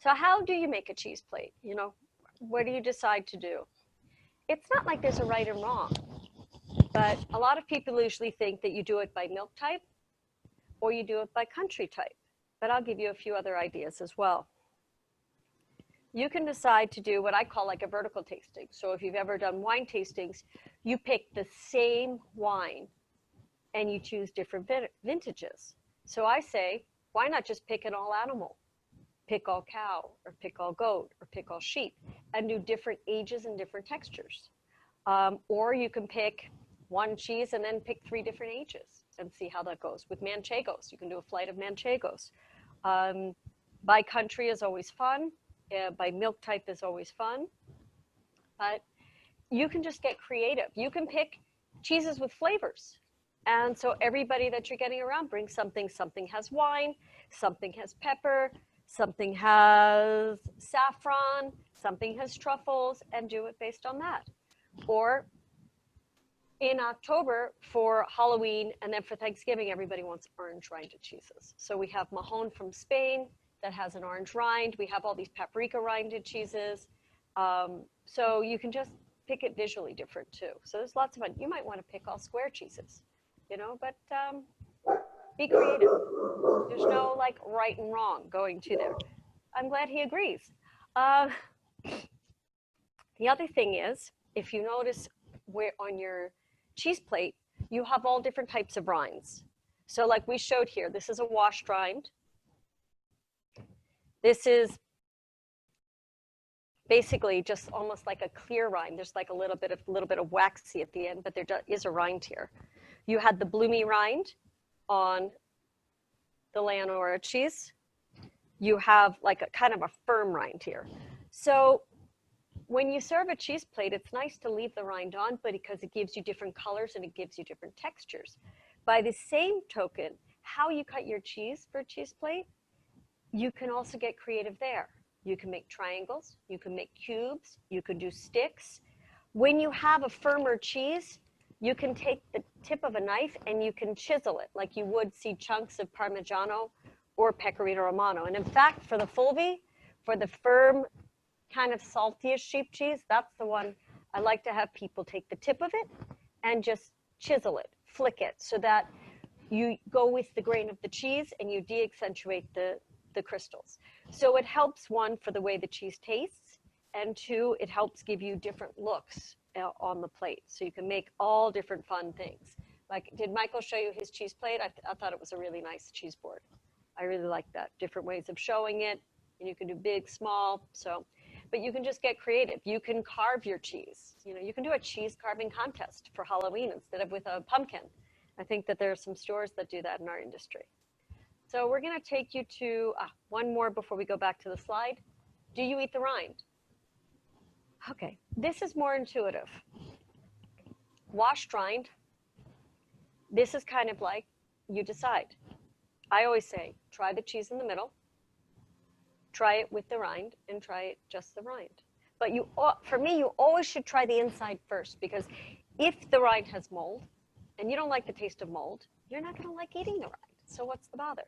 So how do you make a cheese plate? You know, what do you decide to do? It's not like there's a right and wrong, but a lot of people usually think that you do it by milk type or you do it by country type. But I'll give you a few other ideas as well. You can decide to do what I call like a vertical tasting. So if you've ever done wine tastings, you pick the same wine and you choose different vintages. So I say, why not just pick an all animal? Pick all cow, or pick all goat, or pick all sheep, and do different ages and different textures. Or you can pick one cheese and then pick 3 different ages and see how that goes. With manchegos, you can do a flight of manchegos. By country is always fun. By milk type is always fun. But you can just get creative. You can pick cheeses with flavors. And so everybody that you're getting around brings something. Something has wine, something has pepper, something has saffron, something has truffles, and do it based on that. Or in October for Halloween and then for Thanksgiving, everybody wants orange rinded cheeses. So we have Mahon from Spain that has an orange rind. We have all these paprika rinded cheeses. So you can just pick it visually different too. So there's lots of fun. You might want to pick all square cheeses, you know, but be creative. There's no like right and wrong going to there. I'm glad he agrees. The other thing is, if you notice where on your cheese plate, you have all different types of rinds. So like we showed here, this is a washed rind. This is basically just almost like a clear rind. There's like a little bit of waxy at the end, but there is a rind here. You had the bloomy rind on the Leonora cheese. You have like a kind of a firm rind here. So when you serve a cheese plate, it's nice to leave the rind on, but because it gives you different colors and it gives you different textures. By the same token, how you cut your cheese for a cheese plate, you can also get creative there. You can make triangles, you can make cubes, you can do sticks. When you have a firmer cheese, you can take the tip of a knife and you can chisel it like you would see chunks of Parmigiano or Pecorino Romano. And in fact, for the Fulvi, for the firm kind of saltiest sheep cheese, that's the one I like to have people take the tip of it and just chisel it, flick it, so that you go with the grain of the cheese and you de-accentuate the crystals. So it helps, one, for the way the cheese tastes, and 2, it helps give you different looks on the plate. So you can make all different fun things. Like, did Michael show you his cheese plate? I thought it was a really nice cheese board. I really like that. Different ways of showing it, and you can do big, small, so, but you can just get creative. You can carve your cheese. You know, you can do a cheese carving contest for Halloween instead of with a pumpkin. I think that there are some stores that do that in our industry. So we're going to take you to one more before we go back to the slide. Do you eat the rind? Okay, this is more intuitive. Washed rind, this is kind of like you decide. I always say, try the cheese in the middle, try it with the rind, and try it just the rind. But you, for me, you always should try the inside first, because if the rind has mold, and you don't like the taste of mold, you're not going to like eating the rind. So what's the bother?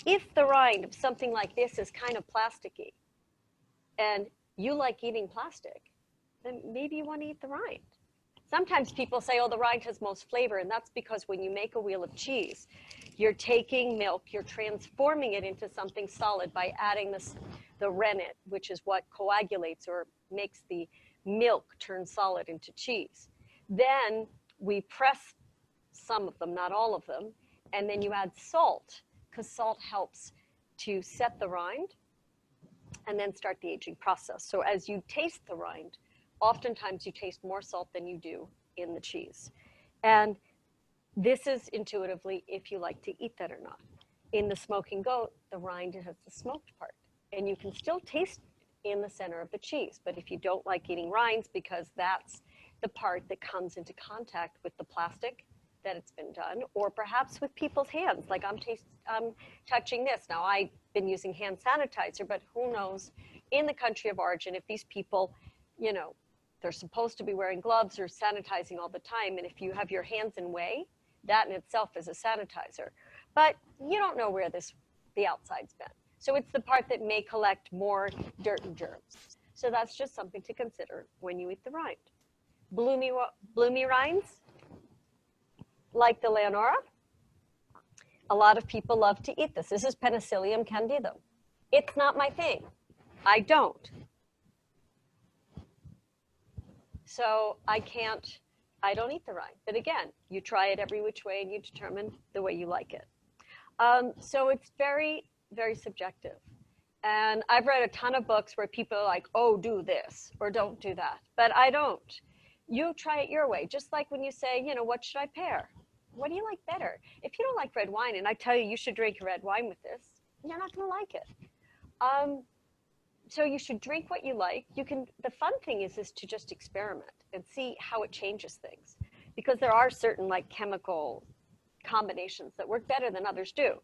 If the rind of something like this is kind of plasticky, and you like eating plastic, then maybe you want to eat the rind. Sometimes people say, oh, the rind has most flavor, and that's because when you make a wheel of cheese, you're taking milk, you're transforming it into something solid by adding the rennet, which is what coagulates or makes the milk turn solid into cheese. Then we press some of them, not all of them, and then you add salt, because salt helps to set the rind and then start the aging process. So as you taste the rind, oftentimes you taste more salt than you do in the cheese. And this is intuitively if you like to eat that or not. In the smoking goat, the rind has the smoked part, and you can still taste in the center of the cheese. But if you don't like eating rinds, because that's the part that comes into contact with the plastic that it's been done, or perhaps with people's hands, like I'm touching this. Now, I've been using hand sanitizer, but who knows in the country of origin if these people, you know, they're supposed to be wearing gloves or sanitizing all the time, and if you have your hands in whey, that in itself is a sanitizer. But you don't know where the outside's been. So it's the part that may collect more dirt and germs. So that's just something to consider when you eat the rind. Bloomy rinds, like the Leonora, a lot of people love to eat this. This is Penicillium candidum. It's not my thing. I don't. So I don't eat the rind. But again, you try it every which way and you determine the way you like it. So it's very, very subjective. And I've read a ton of books where people are like, oh, do this or don't do that. But I don't. You try it your way. Just like when you say, you know, what should I pair? What do you like better? If you don't like red wine and I tell you you should drink red wine with this, you're not going to like it. So you should drink what you like. The fun thing is to just experiment and see how it changes things. Because there are certain like chemical combinations that work better than others do.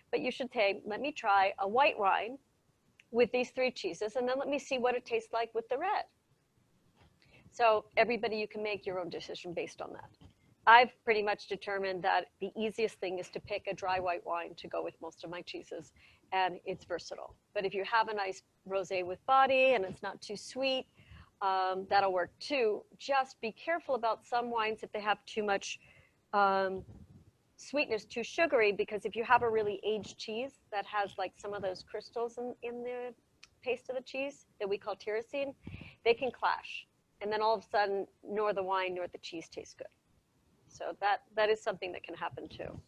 But you should say, let me try a white wine with these 3 cheeses, and then let me see what it tastes like with the red. So everybody, you can make your own decision based on that. I've pretty much determined that the easiest thing is to pick a dry white wine to go with most of my cheeses, and it's versatile. But if you have a nice rosé with body and it's not too sweet, that'll work too. Just be careful about some wines if they have too much sweetness, too sugary, because if you have a really aged cheese that has like some of those crystals in the paste of the cheese that we call tyrosine, they can clash. And then all of a sudden, nor the wine nor the cheese taste good. So that is something that can happen too.